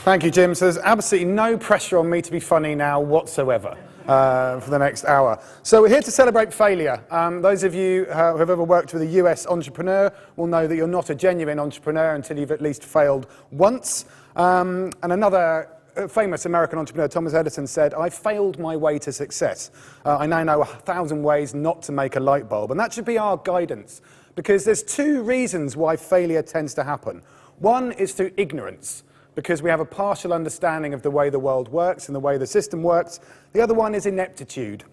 Thank you, Jim. So there's absolutely no pressure on me to be funny now whatsoever for the next hour. So we're here to celebrate failure. Those of you who have ever worked with a US entrepreneur will know that you're not a genuine entrepreneur until you've at least failed once. And another famous American entrepreneur, Thomas Edison, said, "I failed my way to success. I now know 1,000 ways not to make a light bulb." And that should be our guidance, because there's two reasons why failure tends to happen. One is through ignorance, because we have a partial understanding of the way the world works and the way the system works. The other one is ineptitude,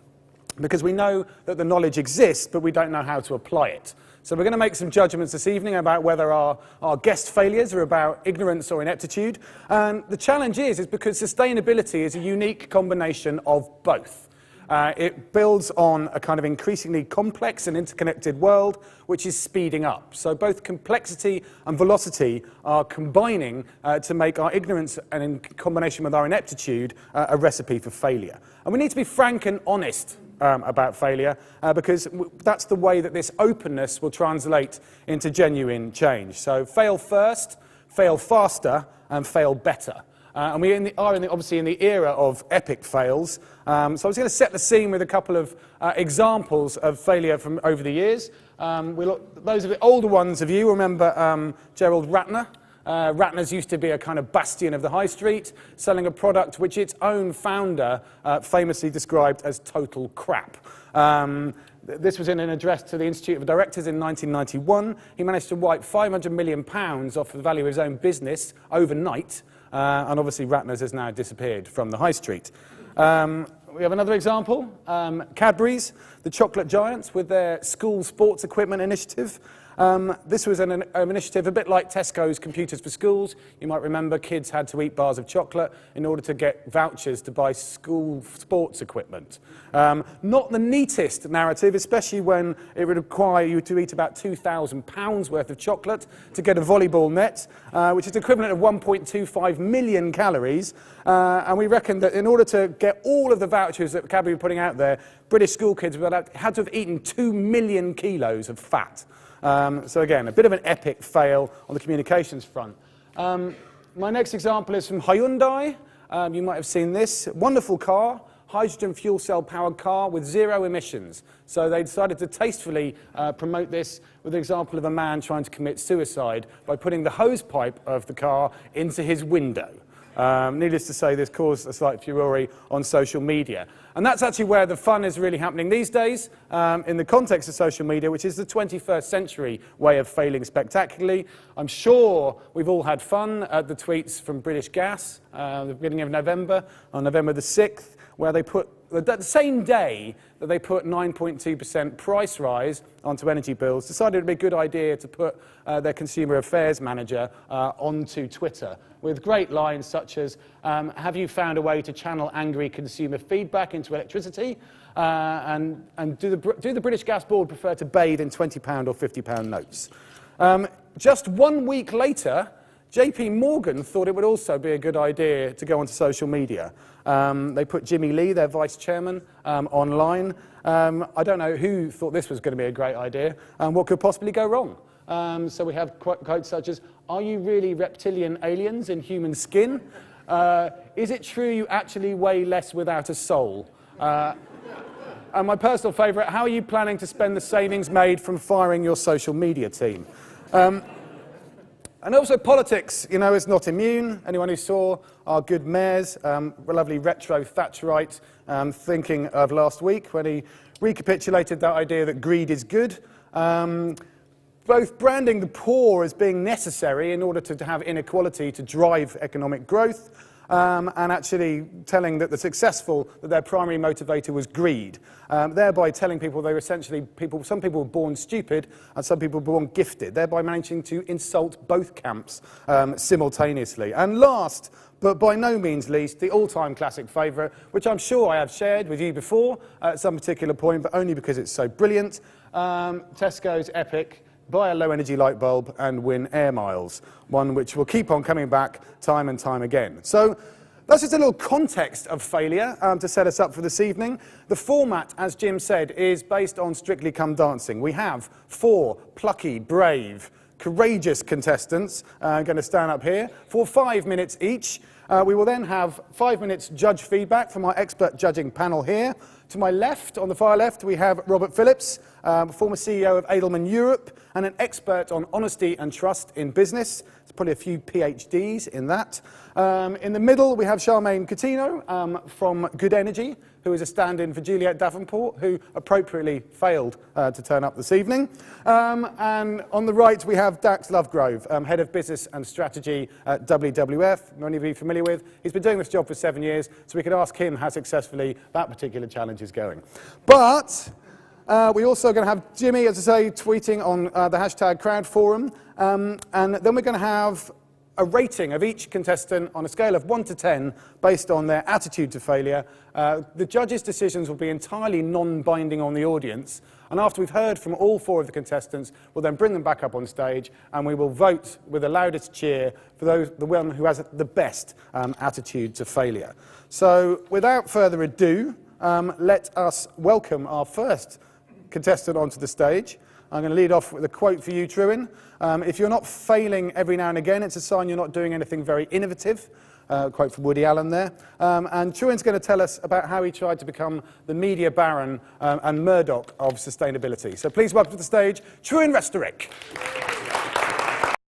because we know that the knowledge exists, but we don't know how to apply it. So we're going to make some judgments this evening about whether our guest failures are about ignorance or ineptitude. And the challenge is because sustainability is a unique combination of both. It builds on a kind of increasingly complex and interconnected world, which is speeding up. So both complexity and velocity are combining to make our ignorance, and in combination with our ineptitude, a recipe for failure. And we need to be frank and honest about failure, because that's the way that this openness will translate into genuine change. So fail first, fail faster, and fail better. And we are obviously in the era of epic fails. So I was going to set the scene with a couple of examples of failure from over the years. Those of the older ones of you remember Gerald Ratner. Ratner's used to be a kind of bastion of the high street, selling a product which its own founder famously described as total crap. This was in an address to the Institute of Directors in 1991. He managed to wipe £500 million off the value of his own business overnight, and obviously Ratner's has now disappeared from the high street. We have another example, Cadbury's, the chocolate giants, with their school sports equipment initiative. This was an initiative a bit like Tesco's Computers for Schools. You might remember kids had to eat bars of chocolate in order to get vouchers to buy school sports equipment. Not the neatest narrative, especially when it would require you to eat about £2,000 worth of chocolate to get a volleyball net, which is equivalent of 1.25 million calories. And we reckon that in order to get all of the vouchers that Cadbury were putting out there, British school kids had to have eaten 2 million kilos of fat. So again, a bit of an epic fail on the communications front. My next example is from Hyundai. You might have seen this. Wonderful car, hydrogen fuel cell powered car with 0 emissions. So they decided to tastefully promote this with an example of a man trying to commit suicide by putting the hose pipe of the car into his window. Needless to say, this caused a slight furore on social media. And that's actually where the fun is really happening these days, in the context of social media, which is the 21st century way of failing spectacularly. I'm sure we've all had fun at the tweets from British Gas at the beginning of November, on November the 6th, where they put, the same day that they put 9.2% price rise onto energy bills, decided it would be a good idea to put their consumer affairs manager onto Twitter, with great lines such as, have you found a way to channel angry consumer feedback into electricity? And do the British Gas Board prefer to bathe in £20 or £50 notes? Just 1 week later, JP Morgan thought it would also be a good idea to go onto social media. They put Jimmy Lee, their vice chairman, online. I don't know who thought this was going to be a great idea, and what could possibly go wrong. So we have quotes such as, "Are you really reptilian aliens in human skin? Is it true you actually weigh less without a soul? And my personal favourite, how are you planning to spend the savings made from firing your social media team?" And also politics, you know, is not immune. Anyone who saw our good mayor's lovely retro Thatcherite thinking of last week when he recapitulated that idea that greed is good. Both branding the poor as being necessary in order to have inequality to drive economic growth, and actually telling that the successful, that their primary motivator was greed, thereby telling people they were essentially some people were born stupid and some people were born gifted, thereby managing to insult both camps simultaneously. And last, but by no means least, the all-time classic favourite, which I'm sure I have shared with you before at some particular point, but only because it's so brilliant, Tesco's epic, buy a low-energy light bulb and win air miles, one which will keep on coming back time and time again. So that's just a little context of failure to set us up for this evening. The format, as Jim said, is based on Strictly Come Dancing. We have 4 plucky, brave, courageous contestants going to stand up here for 5 minutes each. We will then have 5 minutes judge feedback from our expert judging panel here. To my left, on the far left, we have Robert Phillips, former CEO of Edelman Europe, and an expert on honesty and trust in business. There's probably a few PhDs in that. In the middle, we have Charmaine Coutinho from Good Energy, who is a stand-in for Juliet Davenport, who appropriately failed to turn up this evening. And on the right, we have Dax Lovegrove, Head of Business and Strategy at WWF, many of you familiar with. He's been doing this job for 7 years, so we could ask him how successfully that particular challenge is going. But we're also going to have Jimmy, as I say, tweeting on the hashtag crowdforum, and then we're going to have a rating of each contestant on a scale of 1 to 10 based on their attitude to failure. The judges' decisions will be entirely non-binding on the audience, and after we've heard from all 4 of the contestants, we'll then bring them back up on stage and we will vote with the loudest cheer for the one who has the best attitude to failure. So without further ado, let us welcome our first contestant onto the stage. I'm going to lead off with a quote for you, Trewin. If you're not failing every now and again, it's a sign you're not doing anything very innovative. Quote from Woody Allen there. And Trewin's going to tell us about how he tried to become the media baron and Murdoch of sustainability. So please welcome to the stage, Trewin Restorick.